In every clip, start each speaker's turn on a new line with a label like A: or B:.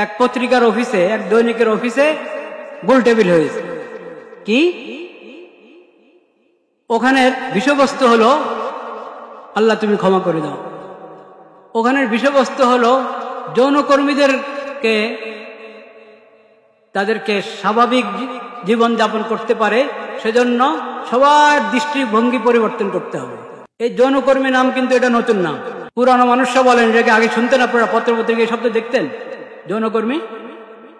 A: এক পত্রিকার অফিসে, এক দৈনিকের অফিসে গোল টেবিল হয়েছে। কি? ওখানের বিষয়বস্তু হলো আল্লাহ তুমি ক্ষমা করে দাও। ওখানের বিষয়বস্তু হলো যৌনকর্মীদেরকে তাদেরকে স্বাভাবিক জীবন যাপন করতে পারে সেজন্য সবার দৃষ্টিভঙ্গি পরিবর্তন করতে হবে। এই যৌনকর্মী নাম কিন্তু এটা নতুন নাম। পুরানো মানুষরা বলেন, এটাকে আগে শুনতেন আপনারা, পত্রপত্রিকা এই শব্দ দেখতেন, যৌনকর্মী,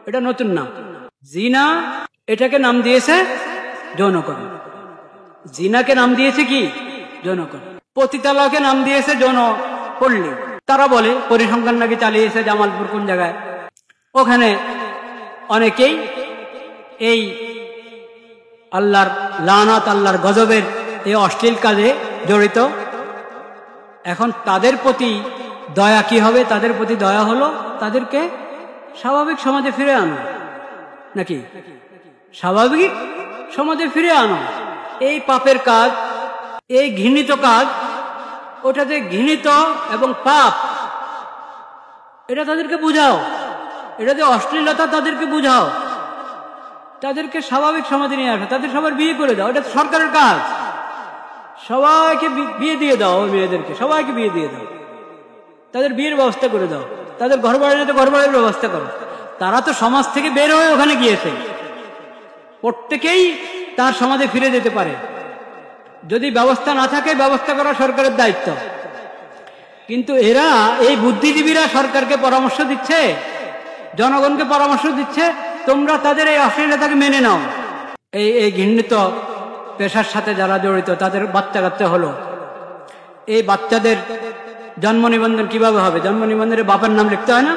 A: এটা নতুন নাম। জিনা এটাকে নাম দিয়েছে যৌনকর্মী, জিনাকে নাম দিয়েছে কি? যৌনকর্মী। পতিতালয়কে নাম দিয়েছে যৌনপল্লী। তারা বলে পরিসংখ্যান নাকি চালিয়েছে জামালপুর কোন জায়গায়, ওখানে অনেকেই এই আল্লাহর লানাত, আল্লাহর গজবের এই অশ্লীল কাজে জড়িত। এখন তাদের প্রতি দয়া কি হবে? তাদের প্রতি দয়া হলো তাদেরকে স্বাভাবিক সমাজে ফিরে আনো, নাকি স্বাভাবিক সমাজে ফিরে আনো। এই পাপের কাজ, এই ঘৃণিত কাজ, ওটা যে ঘৃণিত এবং পাপ এটা তাদেরকে বুঝাও, এটা যে অশ্লীলতা তাদেরকে বুঝাও, তাদেরকে স্বাভাবিক সমাজে নিয়ে আসো, তাদের সবার বিয়ে করে দাও, এটা সরকারের কাজ। সবাইকে বিয়ে দিয়ে দাও, ওই মেয়েদেরকে সবাইকে বিয়ে দিয়ে দাও, তাদের বিয়ের ব্যবস্থা করে দাও, তাদের ঘর বাড়ি যেতে ঘর বাড়ির ব্যবস্থা করো। তারা তো সমাজ থেকে বের হয়ে ওখানে গিয়েছে, প্রত্যেকেই তার সমাজে ফিরে যেতে পারে। যদি ব্যবস্থা না থাকে, ব্যবস্থা করা সরকারের দায়িত্ব। কিন্তু এরা, এই বুদ্ধিজীবীরা সরকারকে পরামর্শ দিচ্ছে, জনগণকে পরামর্শ দিচ্ছে, তোমরা তাদের এই অশ্লীলতাকে মেনে নাও। এই ঘৃণিত পেশার সাথে যারা জড়িত তাদের বাচ্চা কাচ্চা হলো, এই বাচ্চাদের জন্ম নিবন্ধন কিভাবে হবে? জন্ম নিবন্ধনে বাপের নাম লিখতে হয় না?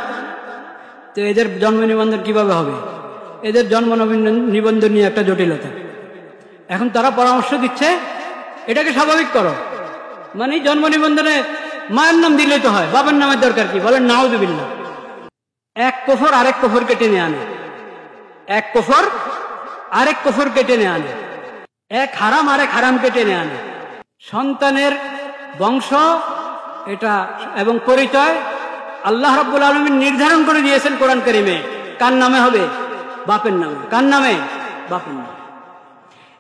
A: তো এদের জন্ম নিবন্ধন কিভাবে হবে? এদের জন্ম নিবন্ধন নিয়ে একটা জটিলতা। এখন তারা পরামর্শ দিচ্ছে এটাকে স্বাভাবিক করো, মানে জন্ম নিবন্ধনে মায়ের নাম দিলেই তো হয়, বাবার নামের দরকার কি? বলেন নাউযুবিল্লাহ। এক কুফর আরেক কুফরকে টেনে আনে, এক কুফর আরেক কুফরকে টেনে আনে, এক হারাম আরেক হারামকে টেনে আনে। সন্তানের বংশ এটা এবং পরিচয় আল্লাহ রাব্বুল আলামিন নির্ধারণ করে দিয়েছেন কোরআন কারীমে। কার নামে হবে? বাপের নামে। কার নামে? বাপের নামে।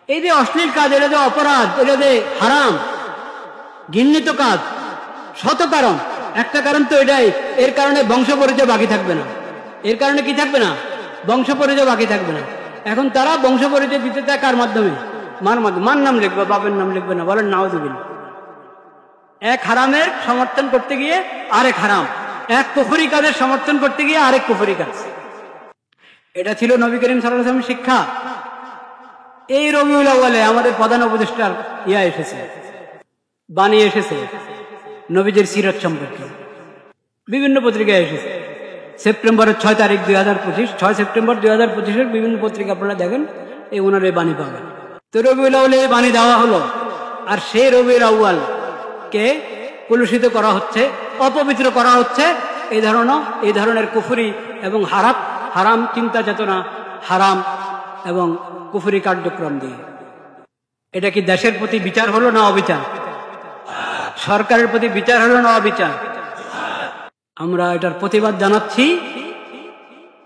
A: এই যে অশ্লীল কাজ, এটা যে অপরাধ, এটা যে হারাম, ঘৃণিত কাজ, শত কারণ, একটা কারণ তো এটাই, এর কারণে বংশ পরিচয় বাকি থাকবে না। এর কারণে কি থাকবে না? বংশ পরিচয় বাকি থাকবে না। এখন তারা বংশ পরিচয় দিতে চায় কার মাধ্যমে? মার মাধ্যমে। মার নাম লিখবে, বাপের নাম লিখবে না। বলেন নাউযুবিল্লাহ। এক হারামের সমর্থন করতে গিয়ে আরেক হারাম, এক কুফরি কাজের সমর্থন করতে গিয়ে আরেক কুফরি কাজ। এটা ছিল নবী করিম সাল্লাল্লাহু আলাইহি ওয়াসাল্লামের শিক্ষা। এই রবিউল আউয়ালে আমাদের প্রধান উপদেষ্টার এসেছে, বাণী এসেছে নবীজির সিরাত সম্পর্কে, বিভিন্ন পত্রিকায় এসেছে। সেপ্টেম্বরের 6 তারিখ 2025, 6 সেপ্টেম্বর 2025 বিভিন্ন পত্রিকা আপনারা দেখেন, এই ওনার এই বাণী পাবেন। তো রবিউল আউয়ালে এই বাণী দেওয়া হলো, আর সেই রবিউল আউয়াল কে কলুষিত করা হচ্ছে, অপবিত্র করা হচ্ছে এই ধরনের কুফরি এবং হারাম চিন্তা চেতনা, হারাম এবং কুফরি কার্যক্রম দিয়ে। এটা কি দেশের প্রতি বিচার হলো না অবিচার? সরকারের প্রতি বিচার হলো না অবিচার? আমরা এটার প্রতিবাদ জানাচ্ছি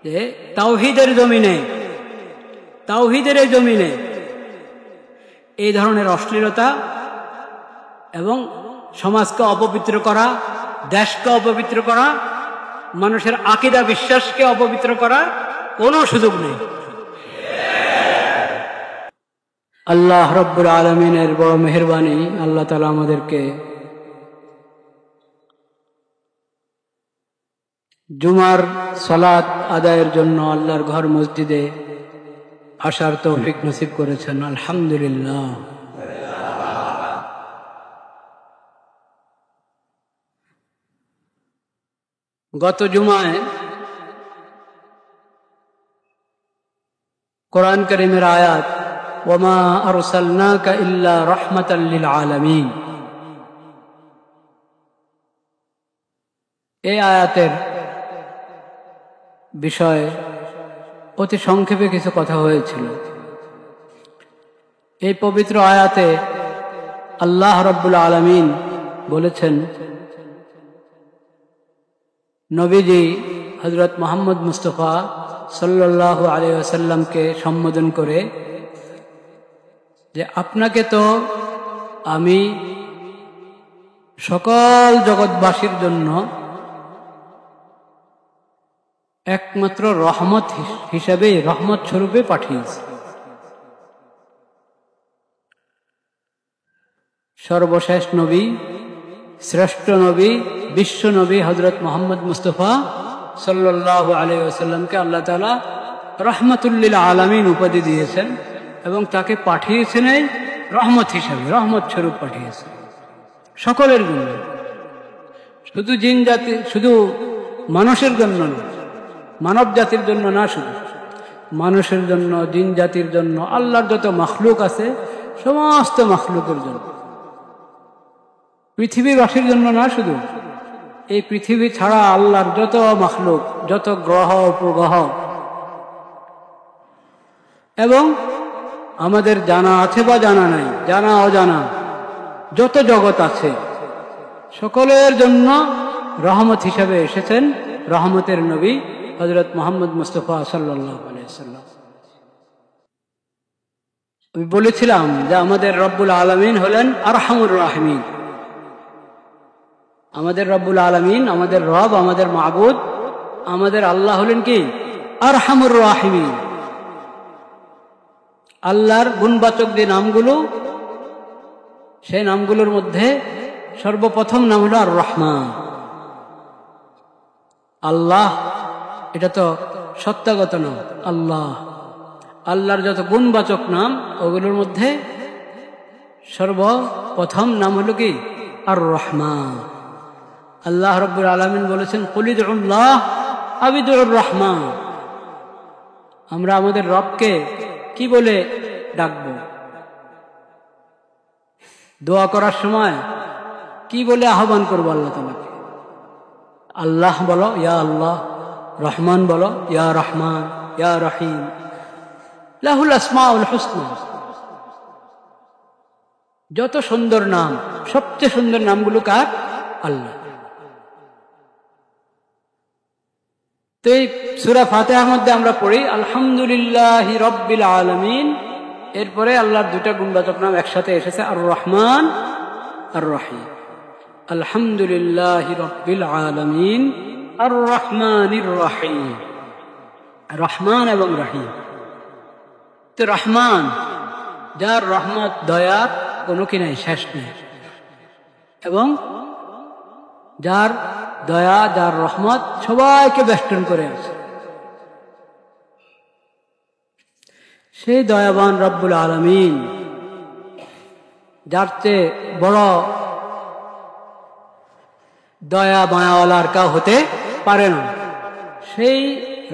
A: যে তাওহীদের জমিনে এই ধরনের অশ্লীলতা এবং সমাজকে অপবিত্র করা, দেশকে অপবিত্র করা, মানুষের আকীদা বিশ্বাসকে অপবিত্র করা কোনো সুযোগ নেই। আল্লাহ রাব্বুল আলামিনের বড় মেহেরবানি, আল্লাহ তাআলা আমাদেরকে জুমার সালাত আদায়ের জন্য আল্লাহর ঘর মসজিদে আসার তৌফিক নসিব করেছেন। আলহামদুলিল্লাহ। গত জুমায় কোরআন কারীমের আয়াত ওয়ামা আরসালনাকা ইল্লা রাহমাতাল লিল আলামিন, এই আয়াতের বিষয়ে অতি সংক্ষেপে কিছু কথা হয়েছিল। এই পবিত্র আয়াতে আল্লাহ রাব্বুল আলামিন বলেছেন, নবীজি হযরত মুহাম্মদ মুস্তাফা সাল্লাল্লাহু আলাইহি ওয়াসাল্লামকে সম্বোধন করে যে আপনাকে তো আমি সকল জগৎবাসীর জন্য একমাত্র রহমত হিসেবে, রহমত স্বরূপে পাঠিয়েছি। সর্বশেষ নবী, শ্রেষ্ঠ নবী, বিশ্ব নবী হযরত মুহাম্মদ মুস্তাফা সাল্লাল্লাহু আলাইহি ওয়াসাল্লামকে আল্লাহ তাআলা রাহমাতুল লিল আলামিন উপাধি দিয়েছেন এবং তাকে পাঠিয়েছেন এই রহমত হিসেবে, রহমত স্বরূপ পাঠিয়েছেন সকলের জন্য, শুধু জিন জাতি, শুধু মানুষের জন্য না, মানব জাতির জন্য না, শুধু মানুষের জন্য, জিন জাতির জন্য, আল্লাহর যত মাখলুক আছে সমস্ত মাখলুকের জন্য, পৃথিবীবাসীর জন্য না, শুধু এই পৃথিবী ছাড়া আল্লাহর যত মাখলুক, যত গ্রহ উপগ্রহ এবং আমাদের জানা আছে বা জানা নাই, জানা অজানা যত জগৎ আছে সকলের জন্য রহমত হিসেবে এসেছেন রহমতের নবী হযরত মুহাম্মদ মুস্তাফা সাল্লাল্লাহু আলাইহি ওয়াসাল্লাম। আমি বলেছিলাম যে আমাদের রব্বুল আলামিন হলেন আরহামুর রাহিমিন। আমাদের রব্বুল আলামিন, আমাদের রব, আমাদের মাবুদ, আমাদের আল্লাহ হলেন কি আরহামুর রাহিমিন। আল্লাহর গুণবাচক যে নামগুলো, সেই নামগুলোর মধ্যে সর্বপ্রথম নাম হলো আর রহমান। আল্লাহ, এটা তো সত্যাগত নাম আল্লাহ। আল্লাহর যত গুণবাচক নাম ওগুলোর মধ্যে সর্বপ্রথম নাম হলো কি আর রহমান। আল্লাহ রাব্বুল আলামিন বলেছেন কুলিদুল্লাহ আবিদুর রহমান। আমরা আমাদের রবকে কি বলে ডাকবো? দোয়া করার সময় কি বলে আহ্বান করবো আল্লাহ তাআলাকে? আল্লাহ বলো, ইয়া আল্লাহ। রহমান বলো, ইয়া রহমান, ইয়া রহিম। লাহুল আসমাউল হুসনা। যত সুন্দর নাম, সবচেয়ে সুন্দর নামগুলো কার? আল্লাহ। তো এই সূরা ফাতিহার মধ্যে আমরা পড়ি আলহামদুলিল্লাহি রাব্বিল আলামিন। এরপরে আল্লাহর দুটা গুণবাচক নাম একসাথে এসেছে, আর রহমান আর রহিম। আলহামদুলিল্লাহি রাব্বিল আলামিন আর রহমানির রহিম। রহমান এবং রহিম। তো রহমান, যার রহমত, দয়ার কোনো কি নাই, শেষ নেই, এবং যার দয়া, যার রহমত সবাইকে বেষ্টন করে আছে, সেই দয়াবান রব্বুল আলামিন, যার চেয়ে বড় দয়া মায়াওয়ালার কেউ হতে পারে না, সেই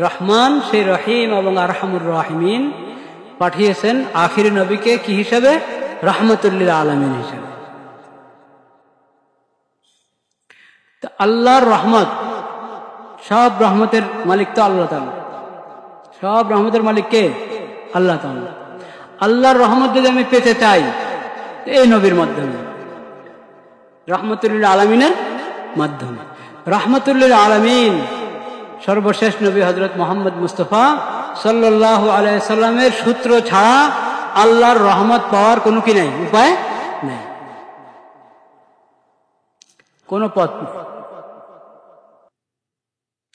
A: রহমান, সেই রহিম এবং আরহামুর রাহিমিন পাঠিয়েছেন আখির নবীকে কি হিসাবে? রাহমাতুল লিল আলামিন হিসাবে। তো আল্লাহর রহমত, সব রহমতের মালিক তো আল্লাহ তাআলা। সব রহমতের মালিক কে? আল্লাহ তাআলা। আল্লাহর রহমত যদি আমি পেতে চাই, এই নবীর মাধ্যমে, রাহমাতুল লিল আলামিনের মাধ্যমে। রাহমাতুল লিল আলামিন সর্বশেষ নবী হযরত মুহাম্মদ মুস্তাফা সাল্লাল্লাহু আলাইহি ওয়াসাল্লামের সূত্র ছাড়া আল্লাহর রহমত পাওয়ার কোনো কি নাই, উপায় নেই, কোনো পথ নেই।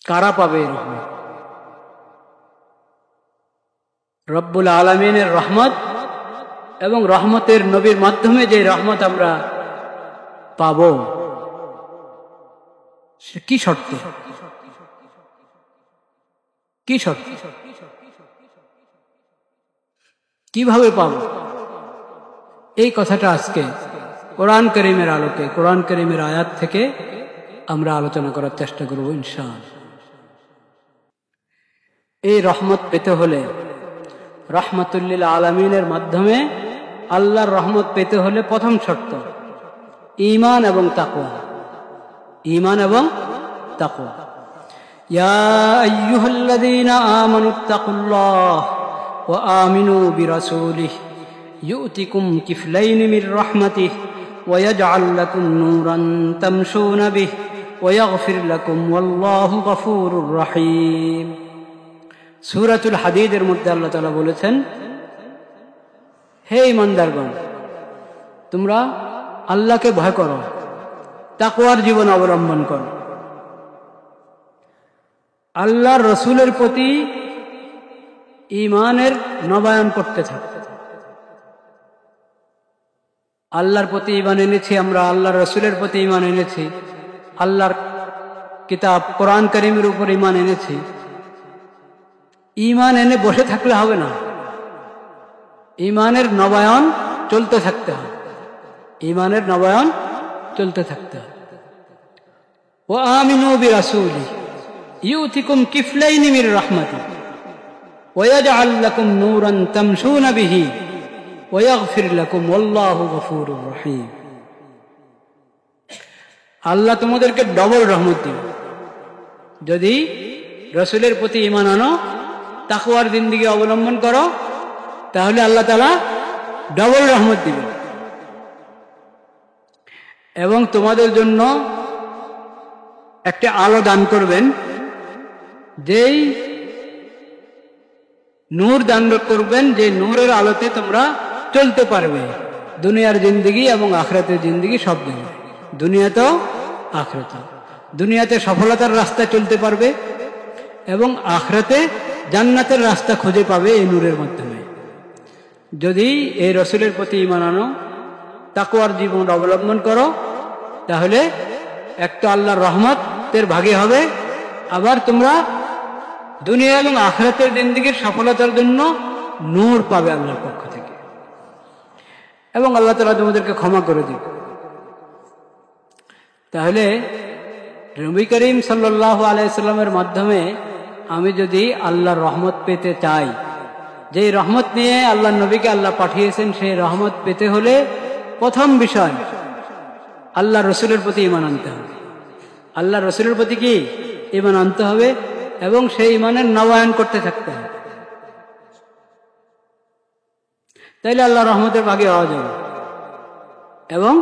A: কারা পাবে এই রহমত? রব্বুল আলামিনের রহমত এবং রহমতের নবীর মাধ্যমে যে রহমত আমরা পাব, সে কি শর্ত? কি শর্ত? কিভাবে পাব? এই কথাটা আজকে কোরআন কারীমের আলোকে, কোরআন কারীমের আয়াত থেকে আমরা আলোচনা করার চেষ্টা করব ইনশাআল্লাহ। এই রহমত পেতে হলে, রাহমাতুল লিল আলামিনের মাধ্যমে আল্লাহর রহমত পেতে হলে প্রথম শর্ত ঈমান এবং তাকওয়া। ঈমান এবং তাকওয়া। ইয়া আইয়ুহাল্লাযীনা আমানুত্তাকুল্লাহ ওয়া আমিনু বিরাসূলিহি ইউতিকুম কিফলাইন মির রাহমাতিহি ওয়া ইয়াজআল লাকুম নূরান তামশুনা বিহি ওয়াগফির লাকুম ওয়াল্লাহু গফুরুর রহিম। সূরাতুল হাদীদের মধ্যে আল্লাহ তাআলা বলেছেন, হে ঈমানদারগণ, তোমরা আল্লাহকে ভয় করো, তাকওয়ার জীবন অবলম্বন করো, আল্লাহর রসুলের প্রতি ঈমানের নবায়ন করতে থাকো। আল্লাহর প্রতি ঈমান এনেছি আমরা, আল্লাহর রসুলের প্রতি ঈমান এনেছি, আল্লাহর কিতাব কোরআন কারীমের উপর ঈমান এনেছি। ঈমান এনে বসে থাকলে হবে না, ঈমানের নবায়ন চলতে থাকতে হবে, ঈমানের নবায়ন চলতে থাকতে হবে। ওয়া আমিনু বিরাসূলি ইউতিকুম কিফলাইনি মির রাহমাতি ওয়া ইয়াজআল লাকুম নূরান তামশুনা বিহি ওয়া ইয়াগফির লাকুম ওয়াল্লাহু গফুরুর রহিম। আল্লাহ তোমাদেরকে ডবল রহমত দিবে যদি রসুলের প্রতি ঈমান আনো, তাকওয়ার জিন্দেগি অবলম্বন করো, তাহলে আল্লাহ তাআলা ডবল রহমত দিবে এবং তোমাদের জন্য একটা আলো দান করবেন, যেই নূর দান করবেন, যে নূরের আলোতে তোমরা চলতে পারবে দুনিয়ার জিন্দেগি এবং আখিরাতের জিন্দেগি সব দিন, দুনিয়াতেও আখিরাতেও। দুনিয়াতে সফলতার রাস্তায় চলতে পারবে এবং আখিরাতে জান্নাতের রাস্তা খুঁজে পাবে এই নূরের মাধ্যমে। যদি এই রসুলের প্রতি ঈমান আনো, তাকওয়ার জীবন অবলম্বন করো, তাহলে একটা আল্লাহর রহমতের ভাগী হবে, আবার তোমরা দুনিয়া এবং আখিরাতের জিন্দেগির সফলতার জন্য নূর পাবে আল্লাহর পক্ষ থেকে, এবং আল্লাহ তাআলা তোমাদেরকে ক্ষমা করে দিবে। তাহলে নবী করিম সাল্লাল্লাহু আলাইহি সাল্লামের মাধ্যমে আমি যদি আল্লাহর রহমত পেতে চাই, যেই রহমত নিয়ে আল্লাহ নবীকে আল্লাহ পাঠিয়েছেন, সেই রহমত পেতে হলে প্রথম বিষয় আল্লাহ রসুলের প্রতি ঈমান আনতে হবে। আল্লাহ রসুলের প্রতি কি ঈমান আনতে হবে এবং সেই ঈমানের নবায়ন করতে থাকতে হবে, তাইলে আল্লাহ রহমতের ভাগে পাওয়া যাবে এবং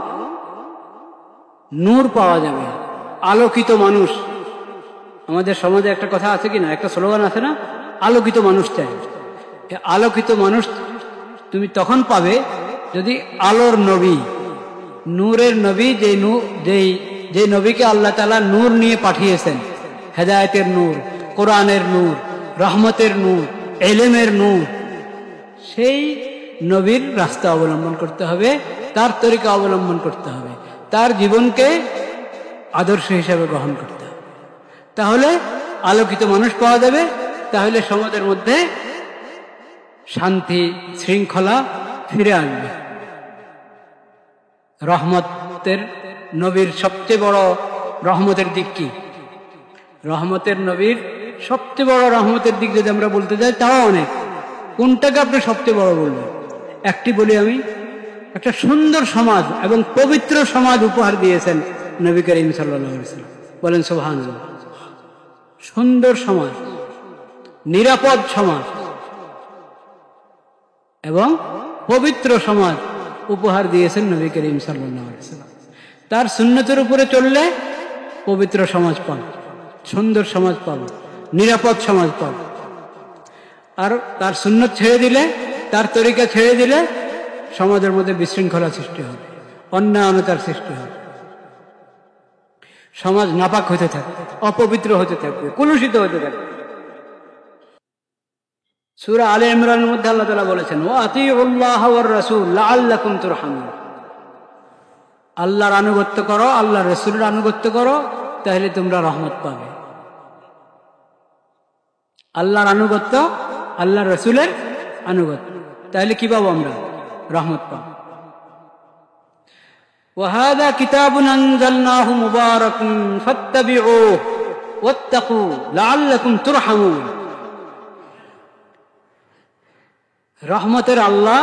A: নূর পাওয়া যাবে, আলোকিত মানুষ। আমাদের সমাজে একটা কথা আছে কি না, একটা স্লোগান আছে না, আলোকিত মানুষ চাই। আলোকিত মানুষ তুমি তখন পাবে যদি আলোর নবী, নূরের নবী, যেই নবীকে আল্লাহ তাআলা নূর নিয়ে পাঠিয়েছেন, হেদায়েতের নূর, কোরআনের নূর, রহমতের নূর, ইলমের নূর, সেই নবীর রাস্তা অবলম্বন করতে হবে, তার তরিকা অবলম্বন করতে হবে, তার জীবনকে আদর্শ হিসাবে গ্রহণ করতে হবে। তাহলে আলোকিত মানুষ পাওয়া যাবে, তাহলে সমাজের মধ্যে শান্তি শৃঙ্খলা ফিরে আসবে। রহমতের নবীর সবচেয়ে বড় রহমতের দিক কি? রহমতের নবীর সবচেয়ে বড় রহমতের দিক যদি আমরা বলতে যাই, তাও অনেক। কোনটাকে আপনি সবচেয়ে বড় বলবেন? একটি বলি আমি, একটা সুন্দর সমাজ এবং পবিত্র সমাজ উপহার দিয়েছেন নবী করিম সাল্লাল্লাহু আলাইহি ওয়াসাল্লাম। বলেন সুবহানাল্লাহ। সুন্দর সমাজ, নিরাপদ সমাজ এবং পবিত্র সমাজ উপহার দিয়েছেন নবী করিম সাল্লাল্লাহু আলাইহি ওয়াসাল্লাম। তার সুন্নতের উপরে চললে পবিত্র সমাজ পান, সুন্দর সমাজ পান, নিরাপদ সমাজ পান। আর তার সুন্নত ছেড়ে দিলে, তার তরিকা ছেড়ে দিলে সমাজের মধ্যে বিশৃঙ্খলা সৃষ্টি হবে, অন্যায়তার সৃষ্টি হবে, সমাজ নাপাক হতে থাকবে, অপবিত্র হতে থাকবে, কলুষিত হতে থাকবে। সূরা আলে ইমরানের মধ্যে আল্লাহ তাআলা বলেছেন, ওয়া আতিউল্লাহ ওয়ার রাসূল লাআল্লাকুম তুরহামুন। আল্লাহর আনুগত্য করো, আল্লাহর রাসূলের আনুগত্য করো, তাহলে তোমরা রহমত পাবে। আল্লাহর আনুগত্য, আল্লাহর রাসূলের আনুগত্য, তাহলে কি পাবো আমরা? রহমত পাবো। وهذا كتاب أنزلناه مبارك فاتبعوه واتقوا لعلكم ترحمون। রহমতের আল্লাহ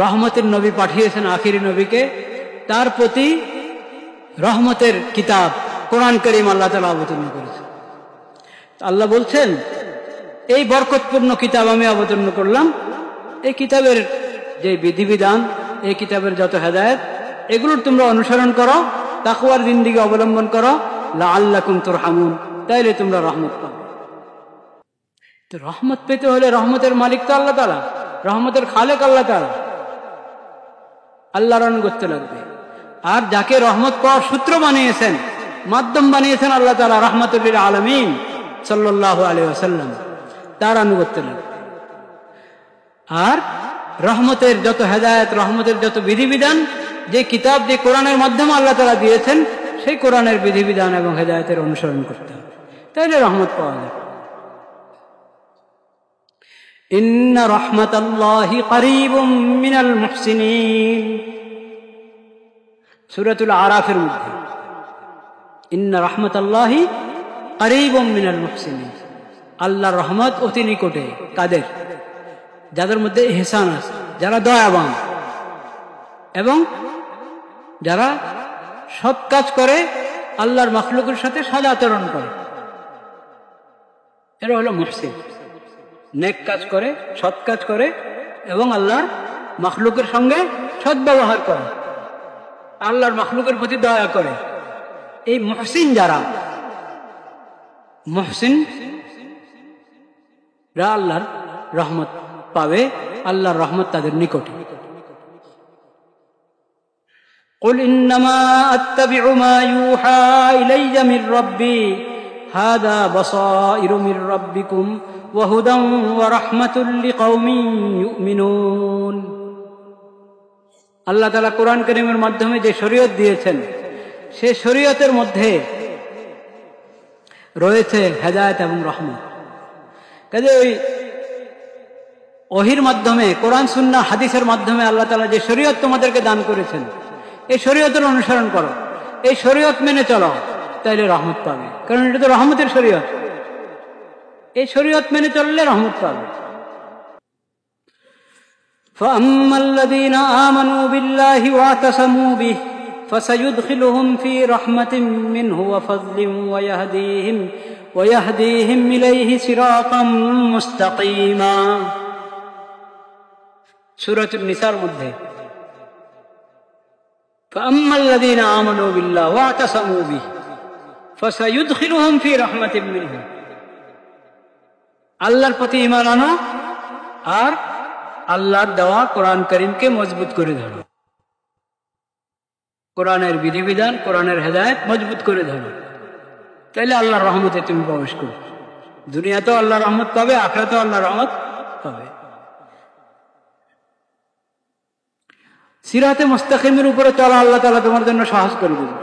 A: রহমতের নবী পাঠিয়েছেন, আখিরি নবীকে, তার প্রতি রহমতের কিতাব কোরআন কারীম আল্লাহ তাআলা অবতীর্ণ করেছেন। আল্লাহ বলছেন, এই বরকতপূর্ণ কিতাব আমি অবতীর্ণ করলাম, এই কিতাবের যে বিধিবিধান, এই কিতাবের যত হেদায়েত, এগুলোর তোমরা অনুসরণ করো, তাকওয়ার জিন্দেগি অবলম্বন করো, লাআল্লাকুম তুরহামুন, তাইলে তোমরা রহমত পাবে। তো রহমত পেতে হলে রহমতের মালিক তো আল্লাহ তাআলা, রহমতের খালেক আল্লাহ তাআলা, আল্লাহর আনুগত্য লাগবে। আর যাকে রহমত পাওয়ার সূত্র বানিয়েছেন, মাধ্যম বানিয়েছেন আল্লাহ তাআলা রাহমাতুল লিল আলামিন সাল্লাল্লাহু আলাইহি ওয়াসাল্লাম, তার আনুগত্য লাগবে। আর রহমতের যত হেদায়েত, রহমতের যত বিধিবিধান, যে কিতাব, যে কোরআনের মাধ্যমে আল্লাহ তাআলা দিয়েছেন, সেই কোরআনের বিধিবিধান এবং হেদায়েতের অনুসরণ করতে হবে, তাইলে রহমত পাওয়া যাবে। ইন্না রাহমাতাল্লাহি করিবুম মিনাল মুহসিনিন, সূরাতুল আরাফের মধ্যে ইন্না রাহমাতাল্লাহি করিবুম মিনাল মুহসিনিন, আল্লাহর রহমত অতি নিকটে। কাদের? যাদের মধ্যে ইহসান আছে, যারা দয়াবান এবং যারা সৎ কাজ করে, আল্লাহর মাখলুকের সাথে সদা আচরণ করে, এরা হলো মুহসিন। নেক কাজ করে, সৎ কাজ করে এবং আল্লাহর মাখলুকের সঙ্গে সদ্ব্যবহার করে, আল্লাহর মাখলুকের প্রতি দয়া করে। এই মুহসিন যারা, মুহসিন রা আল্লাহর রহমত পাবে, আল্লাহর রহমত তাদের নিকটে। قل إنما أتبع ما يوحى إلي من ربي هذا بصائر من ربكم وهدى ورحمة لقوم يؤمنون। আল্লাহ তাআলা কোরআন কারীমের মাধ্যমে যে শরীয়ত দিয়েছেন, সেই শরীয়তের মধ্যে রয়েছে হেদায়েত এবং রহমত। কাজে ওই ওহির মাধ্যমে, কোরআন সুন্নাহ হাদিসের মাধ্যমে আল্লাহ তাআলা যে শরীয়ত তোমাদেরকে দান করেছেন, এই শরীয়তের অনুসরণ করো, এই শরীয়ত মেনে চলো, তাইলে রহমত পাবে। কারণ এটা তো রহমতের শরীয়ত, এই শরীয়ত মেনে চললে রহমত পাবে। فَأَمَّا الَّذِينَ آمَنُوا بِاللَّهِ وَاعْتَصَمُوا بِهِ فَسَيُدْخِلُهُمْ فِي رَحْمَةٍ مِّنْهُ وَفَضْلٍ وَيَهْدِيهِمْ إِلَيْهِ صِرَاطًا مُسْتَقِيمًا। সূরাতুন নিসার মধ্যে فَأَمَّا الَّذِينَ آمَنُوا بِاللَّهِ وَاعْتَصَمُوا بِهِ فَسَيُدْخِلُهُمْ فِي رَحْمَةٍ مِّنْهُ, আল্লাহর প্রতি ঈমান আনো আর আল্লাহর দেওয়া কোরআন কারীমকে মজবুত করে ধরো, কোরআনের বিধিবিধান, কোরআনের হেদায়েত মজবুত করে ধরো, তাইলে আল্লাহর রহমতে তুমি প্রবেশ করো। দুনিয়াতেও আল্লাহর রহমত পাবে, আখিরাতেও আল্লাহর রহমত পাবে। সিরাতে মুস্তাকিমের উপরে চলা আল্লাহ তাআলা তোমার জন্য সহজ করে দেবে।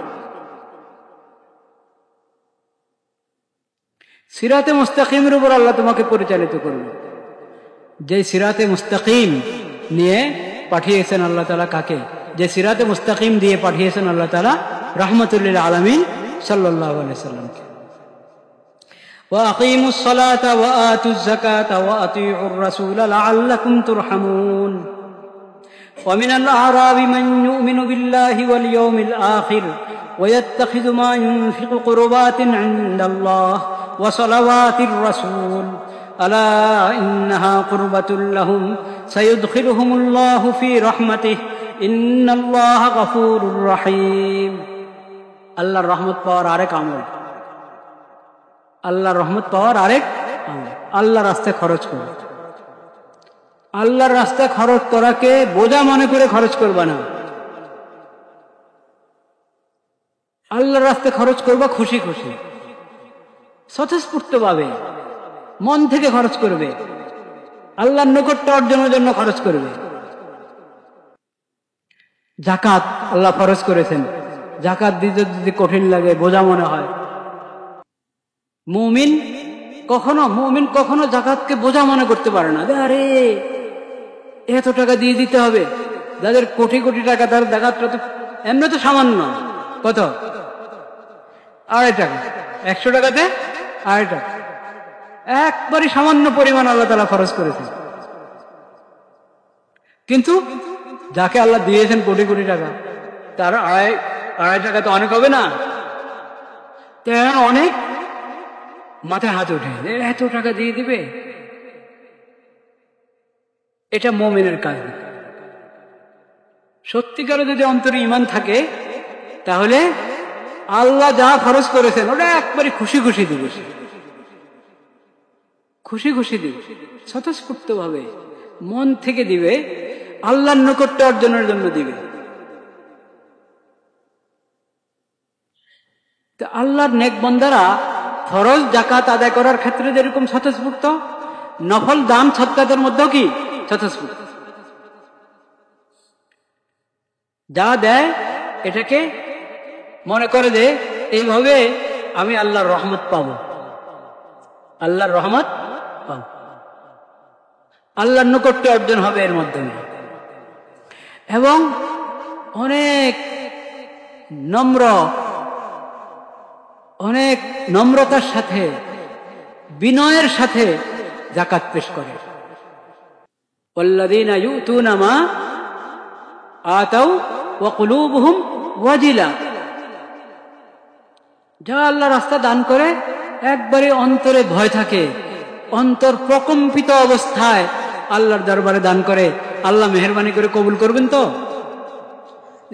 A: সিরাতে মুস্তাকিমের উপর আল্লাহ তোমাকে পরিচালিত করবে। যে সিরাতে মুস্তাকিম নিয়ে পাঠিয়েছেন আল্লাহ তাআলা কাকে? যে সিরাতে মুস্তাকিম দিয়ে পাঠিয়েছেন আল্লাহ তাআলা রাহমাতুল লিল আলামিন সাল্লাল্লাহু আলাইহি ওয়াসাল্লামকে। ওয়া আকিমুস সালাতা ওয়া আতুজ যাকাতা ওয়া আতিউর রাসূলা লাআল্লাকুম তুরহামুন। ওয়া মিনাল আ'রাবি মান ইউমিনু বিল্লাহি ওয়াল ইয়াউমিল আখির ওয়া ইয়াত্তাখিযু মা ইউনফিকু কুরবাতিন ইনদাল্লাহ ওয়া সালাওয়াতির রাসূল আলা ইন্নাহা কুরবাতুল লাহুম সাইয়ুদখিলুহুমুল্লাহু ফি রাহমাতিহি ইন্নাল্লাহা গফুরুর রহিম। আল্লাহর রহমত পাওয়ার আরেক আমল, আল্লাহর রহমত পাওয়ার আরেক আমল, আল্লাহর রাস্তায় খরচ করো। আল্লাহর রাস্তায় খরচ করাকে বোঝা মনে করে খরচ করবা না। আল্লাহর রাস্তায় খরচ করবা খুশি খুশি, স্বতঃস্ফূর্ত ভাবে, মন থেকে খরচ করবে, আল্লাহর নৈকট্য অর্জনের জন্য খরচ করবে। যাকাত আল্লাহ ফরজ করেছেন, যাকাত দিতে যদি কঠিন লাগে, বোঝা মনে হয়, মুমিন কখনো যাকাতকে বোঝা মনে করতে পারে না। আরে এত টাকা দিয়ে দিতে হবে, যাদের কোটি কোটি টাকা, তার যাকাতটা তো এমনি তো সামান্য। কত? 2.5 টাকা, 100 টাকাতে 2.5 টাকা, একবারই সামান্য পরিমাণ আল্লাহ তাআলা ফরজ করেছেন। কিন্তু যাকে আল্লাহ দিয়েছেন কোটি কোটি টাকা, তার 2.5 টাকা তো অনেক হবে না? অনেক মাথায় হাত ওঠে, এত টাকা দিয়ে দিবে। এটা মুমিনের কাজ। সত্যিকারে যদি অন্তরে ঈমান থাকে, তাহলে আল্লাহ যা খরচ করেছেন ওটা একবারে খুশি খুশি দিবে, খুশি খুশি দিবে, স্বতঃস্ফূর্ত ভাবে মন থেকে দিবে, আল্লাহর নৈকট্য অর্জনের জন্য দিবে। তো আল্লাহর নেক বান্দারা ফরজ যাকাত আদায় করার ক্ষেত্রে যেরকম স্বতঃস্ফূর্ত, নফল দান সদকাতের মধ্যেও কি স্বতঃস্ফূর্ত। যা দেয় এটাকে মনে করে যে এইভাবে আমি আল্লাহর রহমত পাবো, আল্লাহর রহমত পাবো, আল্লাহর নৈকট্য অর্জন হবে এর মাধ্যমে। এবং অনেক নম্রতার সাথে, বিনয়ের সাথে যাকাত পেশ করে। ওয়াল্লাযীনা ইউতুনা মা আতাউ ওয়া কুলুবুহুম ওয়াজিলা, যা আল্লাহ রাস্তা দান করে একবারে অন্তরে ভয় থাকে, অন্তর প্রকম্পিত অবস্থায় আল্লাহর দরবারে দান করে। আল্লাহ মেহেরবানি করে কবুল করবেন তো?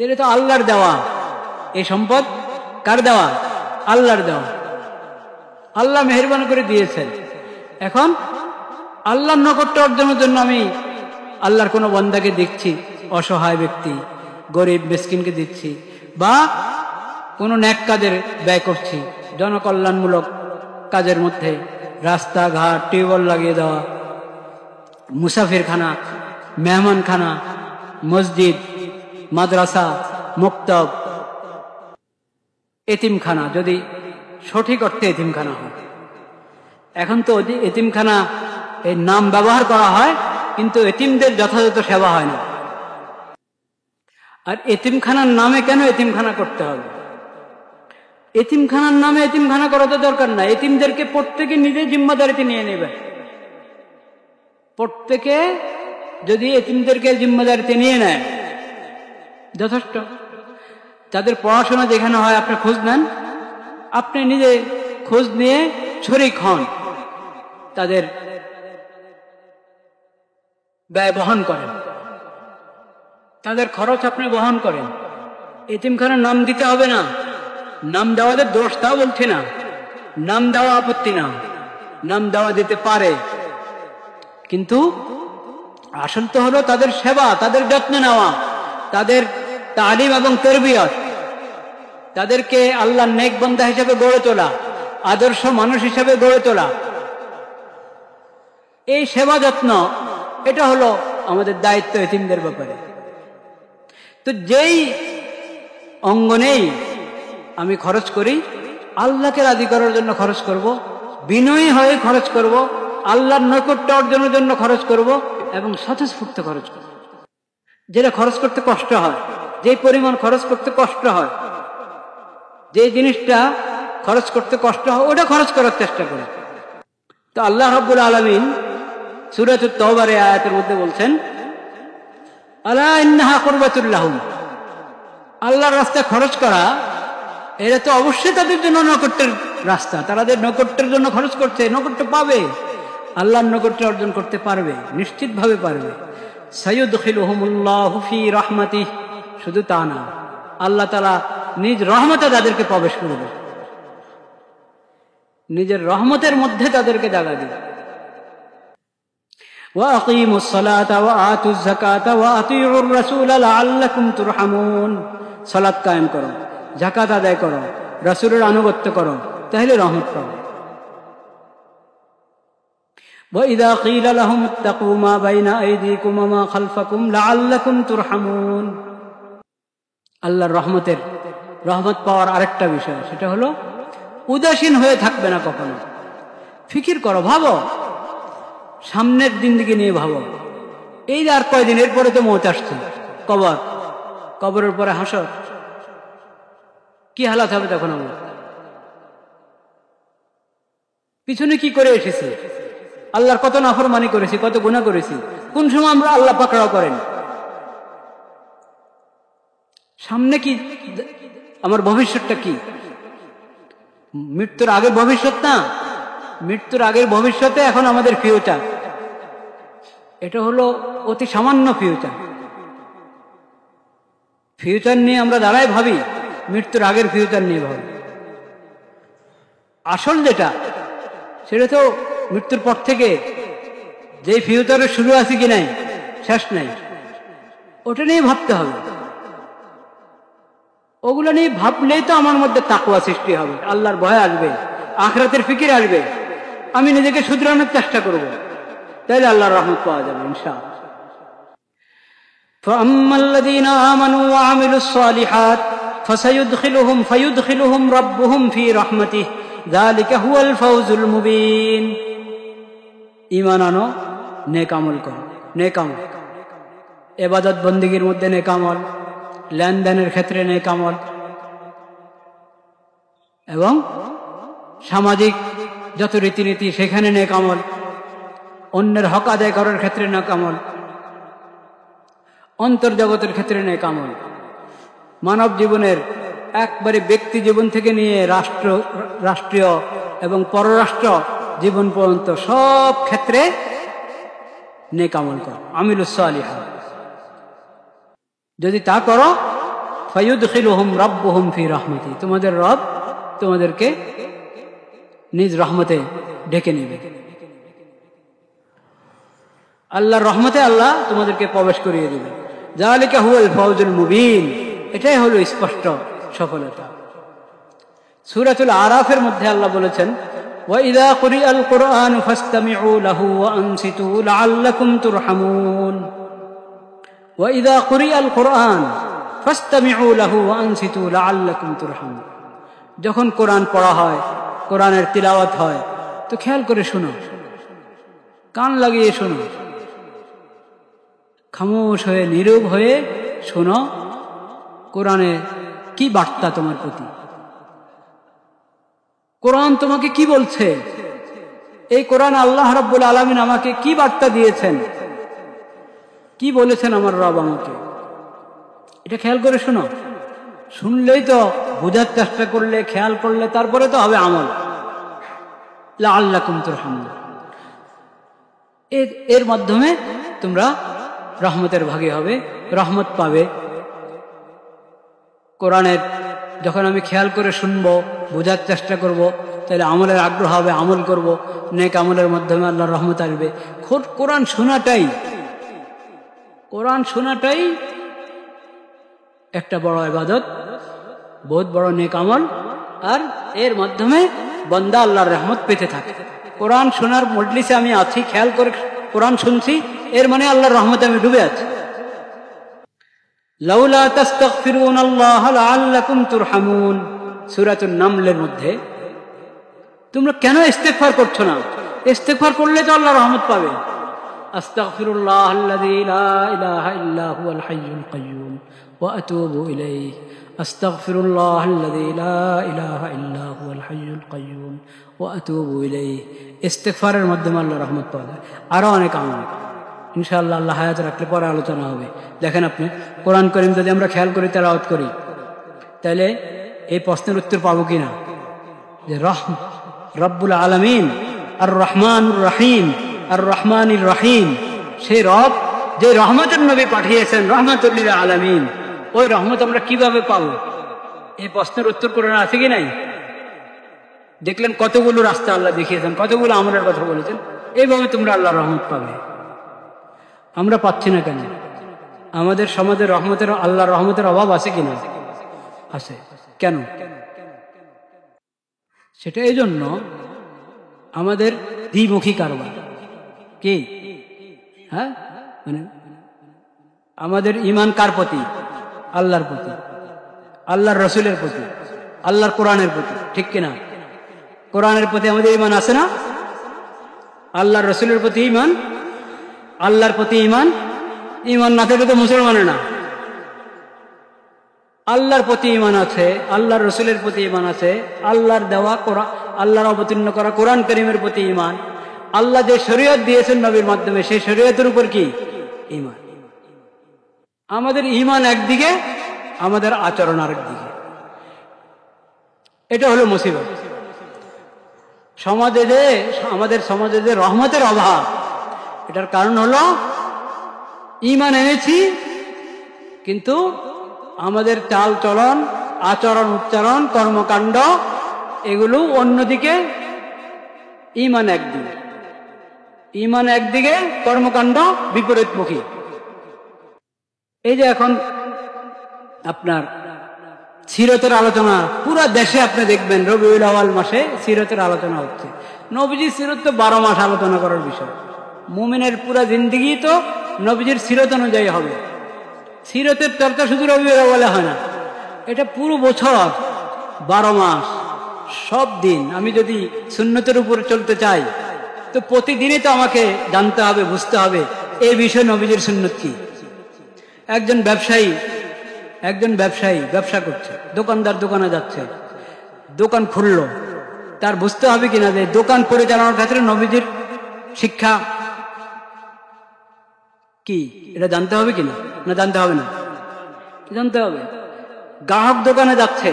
A: এটা তো আল্লাহর দেওয়া, এই সম্পদ কার দেওয়া? আল্লাহর দেওয়া, আল্লাহ মেহেরবানি করে দিয়েছেন। এখন আল্লাহর নৈকট্য অর্জনের জন্য আমি আল্লাহর কোনো বান্দাকে দিচ্ছি, অসহায় ব্যক্তি, গরিব মিসকিনকে দিচ্ছি, বা কোনো নেক কাজের ব্যয় করছি, জনকল্যাণমূলক কাজের মধ্যে রাস্তাঘাট, টিউবওয়েল লাগিয়ে দেওয়া, মুসাফিরখানা, মেহমানখানা, মসজিদ, মাদ্রাসা, মক্তব, এতিমখানা, যদি সঠিক অর্থে এতিমখানা হয়। এখন তো এতিমখানা এর নাম ব্যবহার করা হয়, কিন্তু এতিমদের যথাযথ সেবা হয় না। আর এতিমখানার নামে কেন এতিমখানা করতে হবে? এতিমখানার নামে এতিমখানা করা তো দরকার না। এতিমদেরকে প্রত্যেকে নিজে জিম্মাদারিতে নিয়ে নেবে। প্রত্যেকে যদি এতিমদেরকে জিম্মাদারিতে নিয়ে নেয় যথেষ্ট। তাদের পড়াশোনা যেখানে হয় আপনি খোঁজ নেন, আপনি নিজে খোঁজ নিয়ে শরীক হন, তাদের ব্যয় বহন করেন, তাদের খরচ আপনি বহন করেন। এতিমখানার নাম দিতে হবে না, নাম দেওয়াদের দোষ তাও বলছি না, নাম দেওয়া আপত্তি না, নাম দেওয়া দিতে পারে, কিন্তু আসল তো হলো তাদের সেবা, তাদের যত্ন নেওয়া, তাদের তালিম এবং তরবিয়ত, তাদেরকে আল্লাহর নেক বান্দা হিসেবে গড়ে তোলা, আদর্শ মানুষ হিসেবে গড়ে তোলা। এই সেবা যত্ন, এটা হলো আমাদের দায়িত্ব এতিমদের ব্যাপারে। তো যেই অঙ্গনেই আমি খরচ করি, আল্লাহকে রাজি করার জন্য খরচ করব, বিনয়ী হয়ে খরচ করব, আল্লাহর নৈকট্য অর্জনের জন্য খরচ করব, এবং স্বতঃস্ফূর্ত খরচ করব। যেটা খরচ করতে কষ্ট হয়, যে পরিমাণ খরচ করতে কষ্ট হয়, যে জিনিসটা খরচ করতে কষ্ট হয়, ওটা খরচ করার চেষ্টা করে। তো আল্লাহ রাব্বুল আলামিন সূরাতুত তাওবার আয়াতের মধ্যে বলছেন, আলা ইন্নাহা কুরবাতুল লাহুম, আল্লাহর রাস্তায় খরচ করা এটা তো অবশ্যই তাদের জন্য নৈকট্যের রাস্তা। তাদের নৈকট্যের জন্য খরচ করছে, নৈকট্য পাবে, আল্লাহর নৈকট্য অর্জন করতে পারবে, নিশ্চিতভাবে পারবে। সাইয়ুদখিলুহুমুল্লাহু ফি রাহমাতিহি, শুধু তা না, আল্লাহ তাআলা নিজ রহমতে তাদেরকে প্রবেশ করবে, নিজের রহমতের মধ্যে তাদেরকে জায়গা দিবে। ওয়া আকিমুস সালাতা ওয়া আতুজ যাকাতা ওয়া আতিউর রাসূলা লাআল্লাকুম তুরহামুন, সালাত কায়েম করো, যাকাত আদায় করো, রাসূলের আনুগত্য করো, তাহলে রহমত পাবে। ওয়া ইযা ক্বিলা লাহুম ইত্তাকু মা বাইনা আইদিকুম ওয়া মা খালফাকুম লাআল্লাকুম তুরহামুন। আল্লাহর রহমত পাওয়ার আরেকটা বিষয়, সেটা হলো উদাসীন হয়ে থাকবে না কখনো। ফিকির করো, ভাবো, সামনের দিন দিকে নিয়ে ভাবো। এই যে আর কয়দিন, এরপরে তো মওত আসছে, কবরের পরে হাসর, কি হালাত হবে তখন? আমরা পিছনে কি করে এসেছি, আল্লাহর কত নাফরমানি করেছি, কত গুনাহ করেছি, কোন সময় আমরা আল্লাহ পাকড়াও করেন। সামনে কি, আমার ভবিষ্যৎটা কি? মৃত্যুর আগের ভবিষ্যৎ না, মৃত্যুর আগের ভবিষ্যতে এখন আমাদের ফিউচার, এটা হলো অতি সামান্য ফিউচার। ফিউচার নিয়ে আমরা দাঁড়ায় ভাবি, মৃত্যুর আগের ফিউচার নিয়ে ভাবো। আসল যেটা সেটা তো মৃত্যুর পর থেকে, যে ফিউচারের শুরু আছে কি নাই, শেষ নাই, ওটা নিয়ে ভাবতে হবে। ওগুলো নিয়ে ভাবলেই তো আমার মধ্যে তাকওয়া সৃষ্টি হবে, আল্লাহর ভয় আসবে, আখিরাতের ফিকির আসবে, আমি নিজেকে শুধরানোর চেষ্টা করব, তাইলে আল্লাহর রহমত পাওয়া যাবে ইনশাআল্লাহ। فأما الذين آمنوا وعملوا الصالحات فيدخلهم ربهم في رحمته ذلك هو الفوز المبين। ঈমান আনো, নেক আমল করো, নেক আমল, ইবাদত বন্দেগীর মধ্যে নেক আমল, লেনদেনের ক্ষেত্রে নেক আমল, এবং সামাজিক যত রীতিনীতি সেখানে নেক আমল, অন্যের হক আদায় করার ক্ষেত্রে নেক আমল, অন্তর্জগতের ক্ষেত্রে নেক আমল, মানব জীবনের একবারে ব্যক্তি জীবন থেকে নিয়ে রাষ্ট্রীয় এবং পররাষ্ট্র জীবন পর্যন্ত সব ক্ষেত্রে নেক আমল করো, আমিলুস সালিহাত। যদি তা করো, ফায়ুদখিলুহুম রাব্বুহুম ফি রাহমাতি, তোমাদের রব তোমাদেরকে নিজ রহমতে ডেকে নেবে। আল্লাহর রহমতে আল্লাহ তোমাদেরকে প্রবেশ করিয়ে দেবে। যালিকা হুয়াল ফাউজুল মুবিন, এটাই হলো স্পষ্ট সফলতা। সূরাতুল আরাফের মধ্যে আল্লাহ বলেছেন, ওয়াইযা কুরিআল কুরআনু ফাসতামিউ লাহু ওয়া আনসিতু লাআল্লাকুম তুরহামুন। ওয়াইযা কুরিআল কুরআন ফাসতামিউ লাহু ওয়া আনসিতু লাআল্লাকুম তুরহামুন। যখন কোরআন পড়া হয়, কোরআনের তিলাওয়াত হয়, তো খেয়াল করে শোনো, কান লাগিয়ে শোনো, খামোশ হয়ে নীরব হয়ে শোনো, কোরআনে কি বার্তা তোমার প্রতি, কোরআন তোমাকে কি বলছে, এই কোরআন আল্লাহ রাব্বুল আলামিন আমাকে কি বার্তা দিয়েছেন, কি বলেছেন আমার রব আমাকে, এটা খেয়াল করে শোনো। শুনলেই তো বোঝার চেষ্টা করলে, খেয়াল করলে, তারপরে তো হবে আমল। লাআল্লাকুম তুরহামুন, এর মাধ্যমে তোমরা রহমতের ভাগী হবে, রহমত পাবে। কোরআনের যখন আমি খেয়াল করে শুনবো, বোঝার চেষ্টা করব, তাহলে আমলের আগ্রহ হবে, আমল করব, নেক আমলের মাধ্যমে আল্লাহর রহমত আসবে। কোরআন শোনাটাই একটা বড় ইবাদত, বহুত বড় নেক আমল, আর এর মাধ্যমে বান্দা আল্লাহর রহমত পেতে থাকে। কোরআন শোনার মজলিসে আমি আছি, খেয়াল করে কোরআন শুনছি, এর মানে আল্লাহর রহমতে আমি ডুবে আছি। লাউলা তাস্তাগফিরুনাল্লাহ লাআল্লাকুম তুরহামুন, সূরাতুন নামলের মধ্যে, তোমরা কেন ইস্তেগফার করছো না? ইস্তেগফার করলে তো আল্লাহর রহমত পাবে। আস্তাগফিরুল্লাহাল্লাযী লা ইলাহা ইল্লা হুয়াল হাইয়ুল কাইয়্যুম ওয়া আতুবু ইলাইহি, আস্তাগফিরুল্লাহাল্লাযী লা ইলাহা ইল্লা হুয়াল হাইয়ুল কাইয়্যুম ওয়া আতুবু ইলাইহি। ইস্তেগফারের মাধ্যমে আল্লাহর রহমত পাওয়া যায়। আরো অনেক আমল ইনশাআল্লাহ আল্লাহ হায়াত রাখলে পরে আলোচনা হবে। দেখেন আপনি, কোরআন কারীম যদি আমরা খেয়াল করি, তেলাওয়াত করি, তাহলে এই প্রশ্নের উত্তর পাবো কিনা যে রব্বুল আলামিন আর রহমানুর রহিম, আর রহমানির রহিম, সেই রব যে রহমতের নবী পাঠিয়েছেন, রহমাতুল লিল আলামিন, ওই রহমত আমরা কিভাবে পাবো? এই প্রশ্নের উত্তর কোরআনে আছে কি নাই? দেখলেন কতগুলো রাস্তা আল্লাহ দেখিয়েছেন, কতগুলো আমলের কথা বলেছেন, এইভাবে তোমরা আল্লাহর রহমত পাবে। আমরা পাচ্ছি না কেন? আমাদের সমাজে আল্লাহর রহমতের অভাব আছে কিনা? আছে। কেন? সেটা এই জন্য আমাদের দ্বিমুখী কারবার। কি? হ্যাঁ, মানে আমাদের ঈমান কার প্রতি? আল্লাহর প্রতি, আল্লাহর রসুলের প্রতি, আল্লাহর কোরআনের প্রতি, ঠিক কিনা? কোরআনের প্রতি আমাদের ঈমান আছে না? আল্লাহর রসুলের প্রতি ঈমান, আল্লাহর প্রতি ঈমান। ঈমান না থাকলে তো মুসলমানের না। আল্লাহর প্রতি ঈমান আছে, আল্লাহর রসুলের প্রতি ঈমান আছে, আল্লাহর দেওয়া আল্লাহর অবতীর্ণ করা কোরআন কারীমের প্রতি ঈমান, আল্লাহ যে শরীয়ত দিয়েছেন নবীর মাধ্যমে, সেই শরীয়তের উপর কি? ঈমান। আমাদের ঈমান একদিকে, আমাদের আচরণ আরেক দিকে। এটা হলো মুসিবত। আমাদের সমাজে যে রহমতের অভাব, এটার কারণ হলো ঈমান এনেছি, কিন্তু আমাদের চাল চলন, আচরণ, উচ্চারণ, কর্মকাণ্ড এগুলো অন্যদিকে, ঈমান একদিকে, ঈমান একদিকে, কর্মকাণ্ড বিপরীতমুখী। এই যে এখন আপনার সিরতের আলোচনা পুরো দেশে আপনি দেখবেন, রবিউল আউয়াল মাসে সিরতের আলোচনা হচ্ছে। নবীজির সিরত তো 12 মাস আলোচনা করার বিষয়। মুমিনের পুরা জিন্দেগি তো নবীজির সিরত অনুযায়ী হবে। সিরতের চর্চা শুধু রবিউল আউয়ালে হয় না, এটা পুরো বছর 12 মাস সব দিন। আমি যদি সুন্নতের উপরে চলতে চাই তো প্রতিদিনই তো আমাকে জানতে হবে, বুঝতে হবে এই বিষয়ে নবীজির সুন্নত কি। একজন ব্যবসায়ী ব্যবসা করছে, দোকানদার দোকানে যাচ্ছে, দোকান খুললো, তার বুঝতে হবে কিনা যে দোকান পরিচালনার ক্ষেত্রে নবীজির শিক্ষা কি, এটা জানতে হবে কিনা, না জানতে হবে না? জানতে হবে। গ্রাহক দোকানে যাচ্ছে,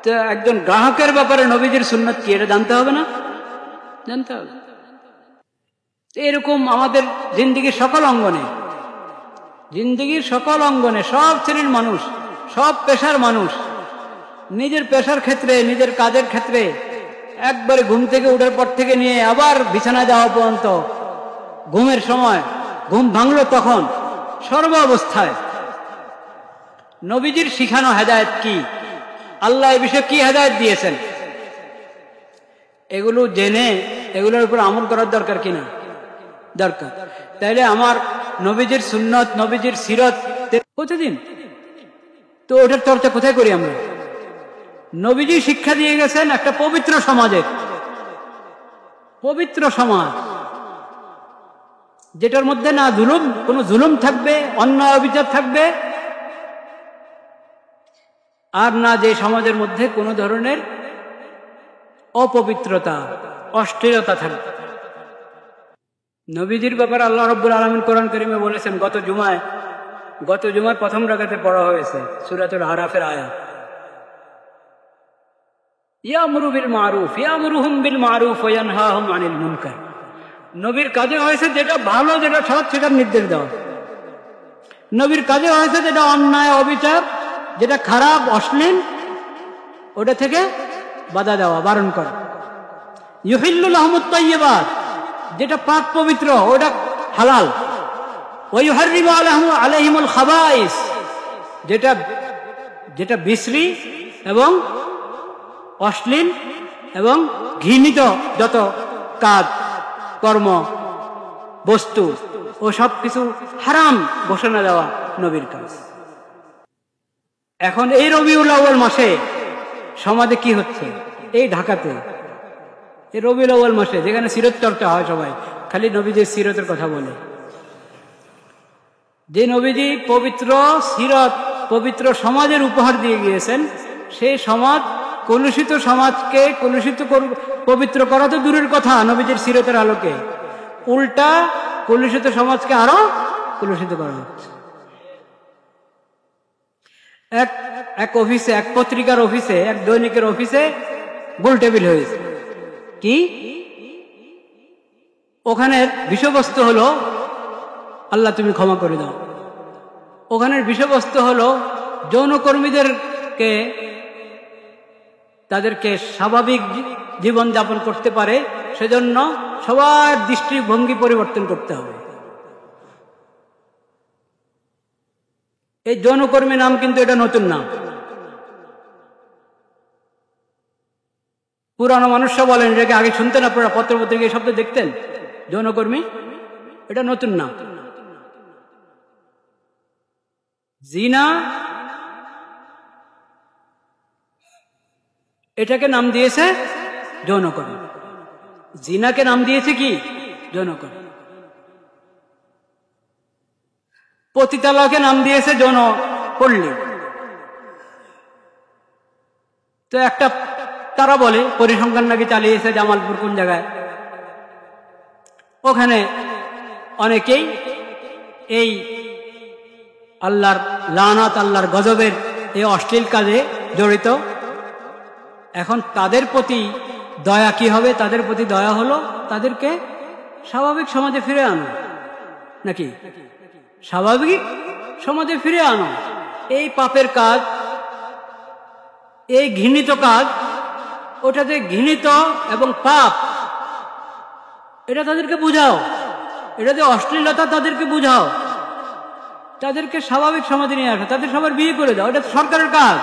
A: তো একজন গ্রাহকের ব্যাপারে নবীজির সুন্নত কি, এটা জানতে হবে না? জানতে হবে। এরকম আমাদের জিন্দেগির সকল অঙ্গনে সব শ্রেণীর মানুষ, সব পেশার মানুষ নিজের পেশার ক্ষেত্রে, নিজের কাজের ক্ষেত্রে, একবারে ঘুম থেকে উঠার পর থেকে নিয়ে আবার বিছানা যাওয়া পর্যন্ত, ঘুমের সময় ঘুম ভাঙলো তখন, সর্ব অবস্থায় নবীজির শিখানো হেদায়েত কি, আল্লাহ এই বিষয়ে কি হেদায়েত দিয়েছেন, এগুলো জেনে এগুলোর উপর আমল করার দরকার কিনা? দরকার। তাইলে আমার নবীজির সুন্নত, নবীজির সিরত প্রতিদিন তো ওটার চর্চা কোথায় করি আমরা? নবীজি শিক্ষা দিয়ে গেছেন একটা পবিত্র সমাজের, পবিত্র সমাজ যেটার মধ্যে না কোনো জুলুম থাকবে, অন্যায় অবিচার থাকবে, আর না যে সমাজের মধ্যে কোনো ধরনের অপবিত্রতা, অশ্লীলতা থাকবে। নবীজির ব্যাপারে আল্লাহ রাব্বুল আলামিন কোরআন কারীমে বলেছেন, গত জুমায় প্রথম রাকাতে পড়া হয়েছে সূরাতুল আরাফের আয়াত, ইয়ামুরুহুম বিল মারুফ ওয়া ইয়ানহাহুম আনিল মুনকার। নবীর কাজে হয়েছে যেটা ভালো, যেটা সৎ, সেটার নির্দেশ দেওয়া। নবীর কাজে হয়েছে যেটা অন্যায়, অবিচার, যেটা খারাপ, অশ্লীল, ওটা থেকে বাধা দেওয়া, বারণ করা। ইউহিল্লু লাহুমুত তাইয়্যিবাত, যেটা পাক পবিত্র ওটা হালাল। ওয়া ইউহাররিমু আলাইহিমুল খাবাইস, যেটা বিশ্রী এবং অশ্লীল এবং ঘৃণিত যত কাজ, কর্ম, বস্তু, ও সব কিছু হারাম ঘোষণা দেওয়া নবীর কাজ। এখন এই রবিউল আউয়াল মাসে সমাজে কি হচ্ছে? এই ঢাকাতে এই রবিউল আউয়াল মাসে যেখানে সিরত চর্চা হয়, সবাই খালি নবীজির সিরতের কথা বলে। যে নবীজি পবিত্র সিরত, পবিত্র সমাজের উপহার দিয়ে গিয়েছেন, সেই সমাজ, কলুষিত সমাজকে পবিত্র করা তো দূরের কথা নবীজির সিরতের আলোকে, উল্টা কলুষিত সমাজকে আরো কলুষিত করা হচ্ছে। এক অফিসে, এক পত্রিকার অফিসে, এক দৈনিকের অফিসে গোল টেবিল হয়েছে। কি? ওখানের বিষয়বস্তু হলো আল্লাহ তুমি ক্ষমা করে দাও। ওখানের বিষয়বস্তু হলো যৌনকর্মীদেরকে, তাদেরকে স্বাভাবিক জীবন যাপন করতে পারে সেজন্য সবার দৃষ্টিভঙ্গি পরিবর্তন করতে হবে। এই যৌনকর্মী নাম কিন্তু এটা নতুন নাম। পুরানো মানুষরা বলেন, এটাকে আগে শুনতেন আপনারা, পত্রপত্রিকা এই শব্দ দেখতেন, যৌনকর্মী, এটা নতুন নাম। জিনা এটাকে নাম দিয়েছে যৌনকর্মী, জিনাকে নাম দিয়েছে কি? যৌনকর্মী। পতিতালয়কে নাম দিয়েছে যৌনপল্লী। তো একটা তারা বলে পরিসংখ্যান নাকি চালিয়েছে জামালপুর কোন জায়গায়, ওখানে অনেকেই এই আল্লাহর লানাত, আল্লাহর গজবের এই অশ্লীল কাজে জড়িত। এখন তাদের প্রতি দয়া কি হবে? তাদের প্রতি দয়া হলো তাদেরকে স্বাভাবিক সমাজে ফিরে আনো, নাকি স্বাভাবিক সমাজে ফিরে আনো। এই পাপের কাজ এই ঘৃণিত কাজ, ওটা যে ঘৃণিত এবং পাপ, এটা তাদেরকে বুঝাও। এটা যে অশ্লীলতা তাদেরকে বুঝাও, তাদেরকে স্বাভাবিক সমাজে নিয়ে আসো, তাদের সবার বিয়ে করে দাও। এটা সরকারের কাজ।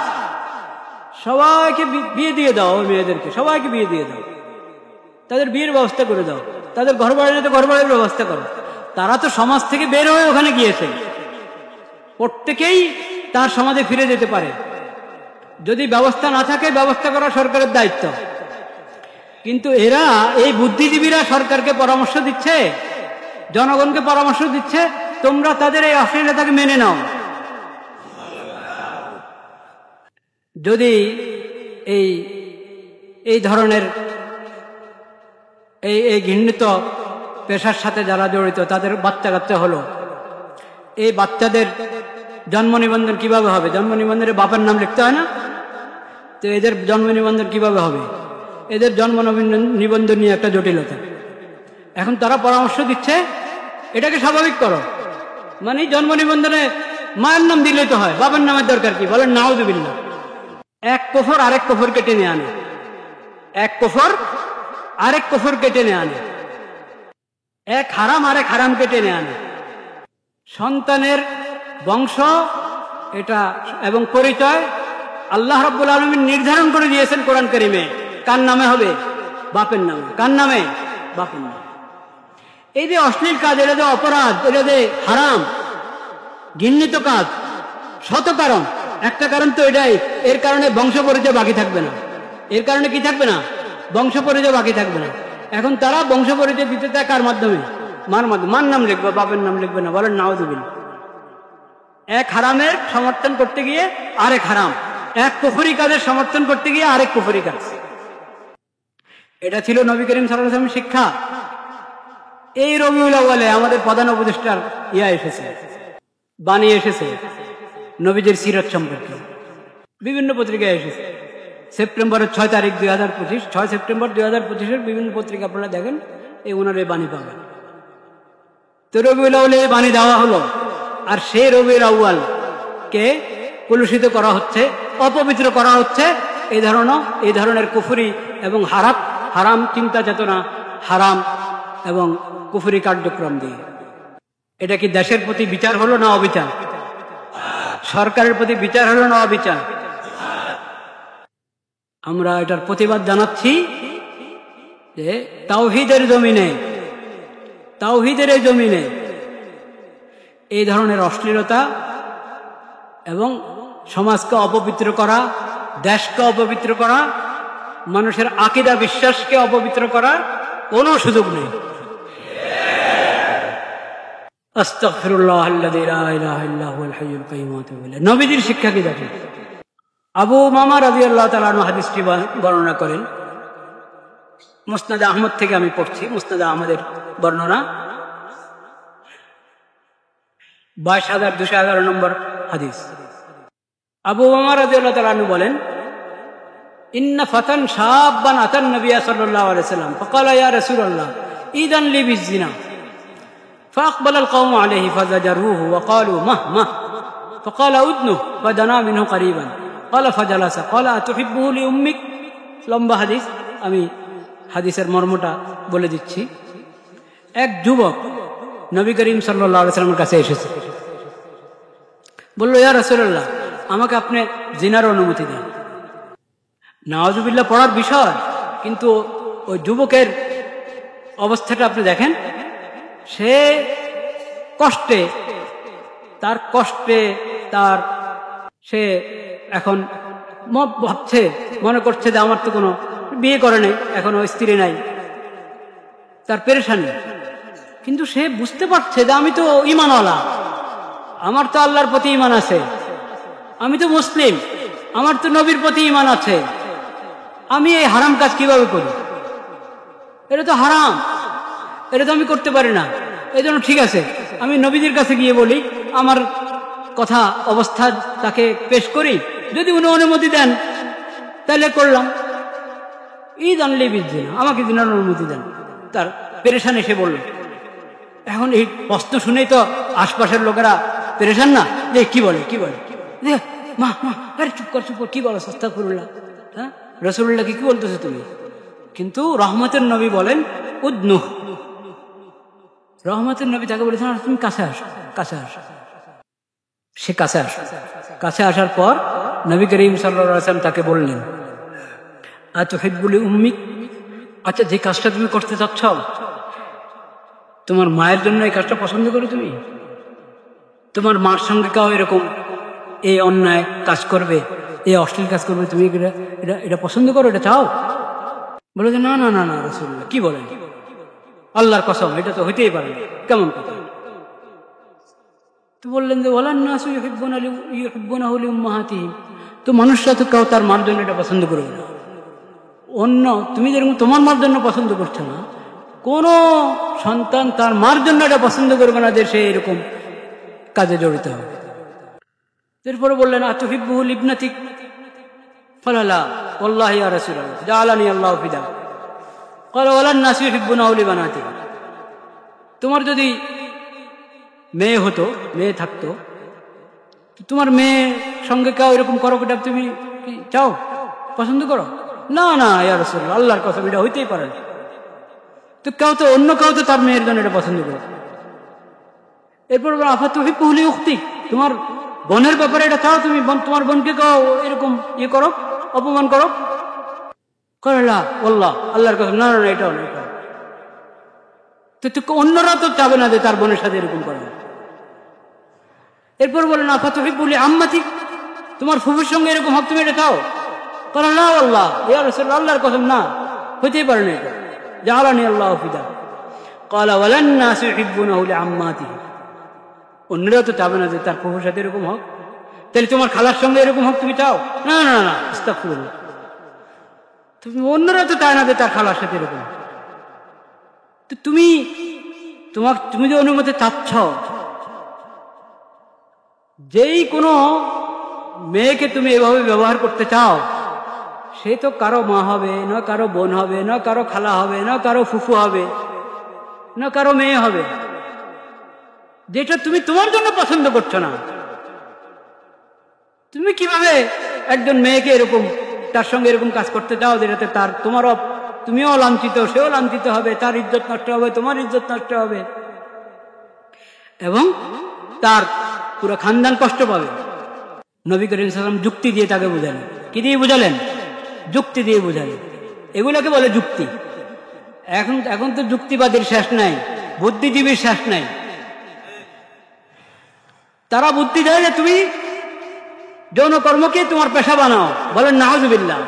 A: সবাইকে বিয়ে দিয়ে দাও, ওই মেয়েদেরকে সবাইকে বিয়ে দিয়ে দাও, তাদের বিয়ের ব্যবস্থা করে দাও, তাদের ঘর বাড়িতে ঘর বাড়ির ব্যবস্থা করো। তারা তো সমাজ থেকে বের হয়ে ওখানে গিয়েছে, প্রত্যেকেই তার সমাজে ফিরে যেতে পারে। যদি ব্যবস্থা না থাকে, ব্যবস্থা করা সরকারের দায়িত্ব। কিন্তু এরা, এই বুদ্ধিজীবীরা সরকারকে পরামর্শ দিচ্ছে, জনগণকে পরামর্শ দিচ্ছে, তোমরা তাদের এই অশ্লীলতাকে মেনে নাও। যদি এই ধরনের এই ঘৃণিত পেশার সাথে যারা জড়িত, তাদের বাচ্চা কাচ্চা হলো, এই বাচ্চাদের জন্ম নিবন্ধন কিভাবে হবে? জন্ম নিবন্ধনে বাপের নাম লিখতে হয় না? তো এদের জন্ম নিবন্ধন কিভাবে হবে? এদের জন্ম নিবন্ধন নিয়ে একটা জটিলতা। এখন তারা পরামর্শ দিচ্ছে এটাকে স্বাভাবিক করো, মানে জন্ম নিবন্ধনে মায়ের নাম দিলেই তো হয়, বাবার নামের দরকার কি? বলেন নাউযুবিল্লাহ। এক কুফর আরেক কুফরকে টেনে আনে, এক কুফর আরেক কুফরকে টেনে আনে, এক হারাম আরেক হারামকে টেনে আনে। সন্তানের বংশ এটা এবং পরিচয় আল্লাহ রাব্বুল আলামিন নির্ধারণ করে দিয়েছেন কোরআন কারীমে। কার নামে হবে? বাপের নামে। কার নামে? বাপের নামে। এই যে অশ্লীল কাজ, এটা যে অপরাধ, এটা যে হারাম, ঘৃণিত কাজ, শত কারণ, একটা কারণ তো এটাই, এর কারণে বংশ পরিচয় বাকি থাকবে না। এর কারণে কি থাকবে না? বংশ পরিচয় বাকি থাকবে না। এখন তারা বংশ পরিচয় দিতে চায় কার মাধ্যমে? মার মাধ্যমে। মার নাম লিখবে, বাপের নাম লিখবে না। বলেন নাউযুবিল্লাহ। এক হারামের সমর্থন করতে গিয়ে আরেক হারাম, এক কুফরি কাজের সমর্থন করতে গিয়ে আরেক কুফরি কাজ। এটা ছিল নবী করিম সাল্লাল্লাহু আলাইহি ওয়াসাল্লামের শিক্ষা। এই রবিউল আউয়ালে আমাদের প্রধান উপদেষ্টার এসেছে, বাণী এসেছে নবীদের সিরাত সম্পর্কে, বিভিন্ন পত্রিকায় এসেছে। সেপ্টেম্বরের 6 তারিখ 2025, 6 সেপ্টেম্বর 2025 বিভিন্ন পত্রিকা আপনারা দেখেন, এই ওনার এই বাণী পাবেন। তো রবিউল আউয়ালে এই বাণী দেওয়া হলো, আর সেই রবিউল আউয়াল কে কলুষিত করা হচ্ছে, অপবিত্র করা হচ্ছে এই ধরনের কুফরি এবং হারাম চিন্তা চেতনা, হারাম এবং কুফরি কার্যক্রম দিয়ে। এটা কি দেশের প্রতি বিচার হলো না অবিচার? সরকারের প্রতি বিচার হলো না অবিচার? আমরা এটার প্রতিবাদ জানাচ্ছি যে তাওহীদের জমিনে এই ধরনের অশ্লীলতা এবং সমাজকে অপবিত্র করা, দেশকে অপবিত্র করা, মানুষের আকীদা বিশ্বাসকে অপবিত্র করার কোনো সুযোগ নেই। আস্তাগফিরুল্লাহাল্লাযী লা ইলাহা ইল্লা হুয়াল হাইয়ুল কাইয়্যুম ওয়া আতুবু ইলাইহি। নবীজির শিক্ষা কি দেখেন। আবু উমামা রাদিয়াল্লাহু তাআলা আনহু হাদিসটি বর্ণনা করেন, মুসনাদ আহমদ থেকে আমি পড়ছি, মুসনাদ আহমদের বর্ণনা, 22,211 নম্বর হাদিস। আবু উমামা রাদিয়াল্লাহু তাআলা আনহু বলেন, ইন্না ফাতান শাব্বান আতান নবী সাল্লাল্লাহু আলাইহি ওয়াসাল্লাম ফাকালা ইয়া রাসূলুল্লাহ ইদান লি বিজিনা فأقبل القوم عليه فزجروه وقالوا مه مه فقال أدنه فدنا منه قريبا قال فجلس قال أتحبه لأمك। লম্বা হাদিস, আমি হাদিসের মর্মটা বলে দিচ্ছি। এক যুবক নবী করিম সাল্লাল্লাহু আলাইহি ওয়াসাল্লামের কাছে এসেছে, বলল, ইয়া রাসূলুল্লাহ, আমাকে আপনি জিনার অনুমতি দেন। নাউযুবিল্লাহ পড়ার বিষয়, কিন্তু ওই যুবকের অবস্থাটা আপনি দেখেন। সে সে এখন ভাবছে, মনে করছে যে আমার তো কোনো বিয়ে করে নাই, এখনো স্ত্রী নাই, তার পেরেশানি। কিন্তু সে বুঝতে পারছে যে আমি তো ঈমানওয়ালা, আমার তো আল্লাহর প্রতি ঈমান আছে, আমি তো মুসলিম, আমার তো নবীর প্রতি ঈমান আছে, আমি এই হারাম কাজ কিভাবে করি? এটা তো হারাম, এটা তো আমি করতে পারি না। এই জন্য ঠিক আছে, আমি নবীদের কাছে গিয়ে বলি, আমার কথা অবস্থা তাকে পেশ করি, যদি উনি অনুমতি দেন তাহলে করলাম। ঈদ আনলে বিজিনা, আমাকে দিনার অনুমতি দেন। তার পেরেশান এসে বলল। এখন এই প্রশ্ন শুনেই তো আশপাশের লোকেরা পেরেশান না, যে কি বলে মা মা, আরে চুপ কর চুপ কর, কি বলো আস্তাগফিরুল্লাহ। হ্যাঁ, রাসূলুল্লাহকে কি বলতেছো তুমি? কিন্তু রহমতের নবী বলেন উদনুহ, রহমতের নবী তাকে বলেছেন তুমি কাছে আসো, কাছে আসো। সে কাছে আসো। কাছে আসার পর নবী করিম সাল্লাল্লাহু আলাইহি ওয়াসাল্লাম তাকে বললেন আতুহিব্বুলি উম্মিক, আচ্ছা যে কাজটা তুমি করতে চাচ্ছ, তোমার মায়ের জন্য এই কাজটা পছন্দ করো তুমি? তোমার মার সঙ্গে কেউ এরকম এই অন্যায় কাজ করবে, এই অশ্লীল কাজ করবে, তুমি এটা পছন্দ করো, এটা চাও? বলে যে না না না না রাসূলুল্লাহ, কি বলেন, আল্লাহর কসম এটা তো হইতেই পারে না, কেমন কথা? তো বললেন যে ওয়ালান নাসু ইউহিব্বুনাহু লিউম্মাহাতিহিম, তো মানুষরা তো কেউ তার মার জন্য এটা পছন্দ করবে না। অন্য তুমি যেরকম তোমার মার জন্য পছন্দ করছো না, কোন সন্তান তার মার জন্য এটা পছন্দ করবে না যে সে এরকম কাজে জড়িত হবে। এরপরে বললেন আতুহিব্বুহু লিবনাতিক, ফালা ওয়াল্লাহি ইয়া রাসূলুল্লাহ জাআলানি আল্লাহু ফিদা, ক্বালা ওয়ালান নাসু ইউহিব্বুনাহু লিবানাতিহিম, তোমার যদি মেয়ে হতো, মেয়ে থাকতো, তোমার মেয়ে সঙ্গে কেউ এরকম করো, এটা তুমি কি চাও, পছন্দ করো? না না ইয়া রাসূলুল্লাহ, আল্লাহর কসম এটা হইতেই পারে না। তো কেউ তো অন্য কেউ তো তার মেয়ের জন্য এটা পছন্দ করে। এরপর আফাতুহিব্বুহু লিউখতিক, তোমার বোনের ব্যাপারে এটা চাও তুমি, তোমার বোনকে কেউ এরকম ইয়ে করো, অপমান করো? করলা ওয়াল্লাহ, আল্লাহর কসম না না না, এটাও না, এটাও। তো অন্যরা তো চাবে না যে তার বোনের সাথে এরকম করে। এরপর বলেন আফাতুহিব্বুহু লিআম্মাতিক, তোমার ফুফুর সঙ্গে এরকম হক, তুমি এটা চাও? কারণ না আল্লাহ ইয়া রাসূলুল্লাহ, আল্লাহর কসম না, হইতেই পারে না, এটা জাআলানি আল্লাহু ফিদা। ক্বালা ওয়ালান নাসু ইউহিব্বুনাহু লিআম্মাতিহি, অন্যরা তো চাবে না যে তার ফুফুর সাথে এরকম হক, তাহলে তোমার খালার সঙ্গে এরকম হক তুমি চাও? না না না, আস্তাগফিরুল্লাহ, তুমি অন্যরা তো চায় না যে তার খালার সাথে এরকম। তো তুমি যে অনুমতি চাচ্ছ, যেই কোনো মেয়েকে তুমি এভাবে ব্যবহার করতে চাও, সে তো কারো মা হবে না, কারো বোন হবে না, কারো খালা হবে না, কারো ফুফু হবে না, কারো মেয়ে হবে, যেটা তুমি তোমার জন্য পছন্দ করছো না। তুমি কিভাবে একজন মেয়েকে এরকম তার সঙ্গে এরকম কাজ করতে চাও যেটাতে তোমারও, তুমিও লাঞ্ছিত, সেও লাঞ্ছিত হবে, তার ইজ্জত নষ্ট হবে, তোমার ইজ্জত নষ্ট হবে, এবং তার পুরো খানদান কষ্ট পাবে। নবী করিম সাল্লাল্লাহু আলাইহি ওয়াসাল্লাম যুক্তি দিয়ে তাকে বুঝালেন। কি দিয়ে বুঝালেন? যুক্তি দিয়ে বুঝালেন। এগুলোকে বলে যুক্তি। এখন তো যুক্তিবাদীর শেষ নাই, বুদ্ধিজীবীর শেষ নাই। তারা বুদ্ধি দেয় যে তুমি যৌনকর্মকে তোমার পেশা বানাও, বলেন নাউজুবিল্লাহ।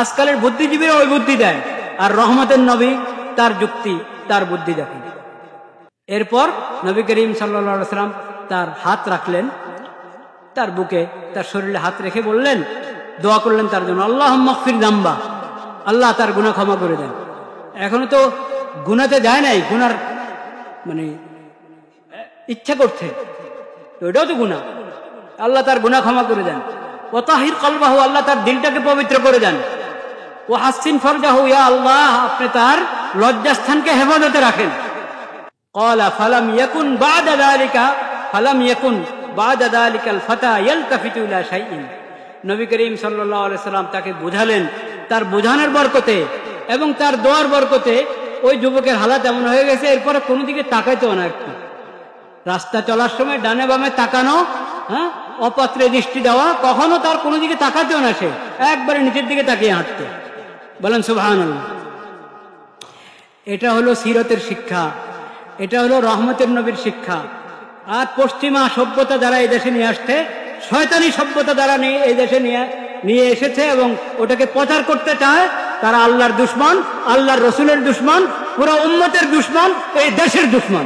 A: আজকালের বুদ্ধিজীবীরা ওই বুদ্ধি দেয়, আর রহমতের নবী তার যুক্তি, তার বুদ্ধি দেখেন। এরপর নবী করিম সাল্লাল্লাহু আলাইহি ওয়াসাল্লাম তার হাত রাখলেন তার বুকে, তার শরীরে হাত রেখে বললেন, দোয়া করলেন তার জন্য, আল্লাহুম্মা গফির যামবা, আল্লাহ তার গুনাহ ক্ষমা করে দেন। এখনো তো গুনাতে যায় নাই, গুনার মানে ইচ্ছা করছে, তো এটাও তো গুনাহ। আল্লাহ তার গুনাহ ক্ষমা করে দেন। ওয়া তাহির কলবাহু, আল্লাহ তার দিলটাকে পবিত্র করে দেন। ওয়া হাসিন ফরজাহু, ইয়া আল্লাহ আপনি তার লজ্জাস্থানকে হেফাজতে রাখেন। ক্বালা ফালাম ইয়াকুন বা'দা যালিকাল ফাতা ইয়ালতাফিতু ইলা শাইইন। নবী করিম সাল্লাল্লাহু আলাইহি সাল্লাম তাকে বুঝালেন, তার বোঝানোর বরকতে এবং তার দোয়ার বরকতে ওই যুবকের হালাত এমন হয়ে গেছে, এরপরে কোনো দিকে তাকাইতো না। একটু রাস্তা চলার সময় ডানে বামে তাকানো, হ্যাঁ, অপাত্রে দৃষ্টি দেওয়া, কখনো তার কোনো দিকে তাকাতেও না, সে একবারে নিচের দিকে তাকিয়ে হাঁটতো। বলেন সুবহানাল্লাহ। এটা হলো সিরতের শিক্ষা, এটা হলো রহমতের নবীর শিক্ষা। আর পশ্চিমা সভ্যতা যারা এই দেশে নিয়ে আসছে, শয়তানি সভ্যতা যারা এই দেশে নিয়ে এসেছে এবং ওটাকে প্রচার করতে চায়, তারা আল্লাহর দুশমন, আল্লাহর রসুলের দুশমন, পুরো উম্মতের দুশমন, এই দেশের দুশমন।